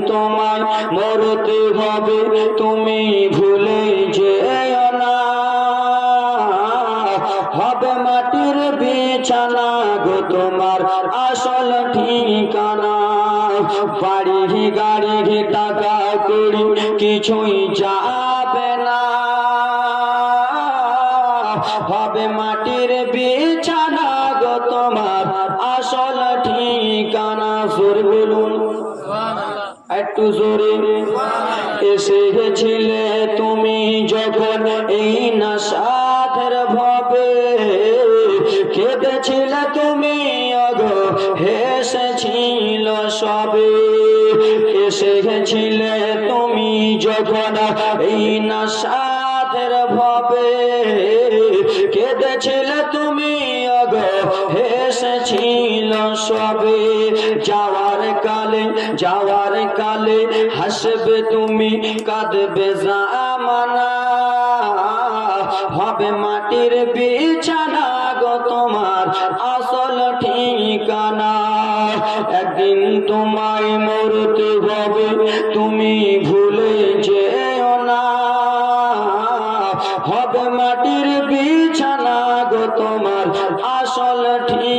তোমায় মরতে হবে, তুমি ভুলে যেও না। হবে মাটির বিছানা গো তোমার আসল ঠিকানা। বাড়ি গাড়ি টাকা কড়ি কিছুই যাবে না। হবে মাটির বিছানা গো তোমার আসল ঠিকানা। সুর বলুন একটু জোরে। এসেছিলে তুমি যখন এই নাশাদের ভাবে, কেঁদেছিলে তুমি আগো হেসেছিল সবে। এসেছিলে তুমি যখন এই নাশাদের ভাবে, কেঁদেছিলে তুমি আগো হেসেছিল সবে। যাওয়ার কালে হাসবে তুমি, কাঁদবে জামানা। হবে মাটির বিছানা গো তোমার আসল ঠিকানা। একদিন তোমায় মরতে হবে, তুমি ভুলে যেও না। হবে মাটির বিছানা গো তোমার আসল ঠিকানা।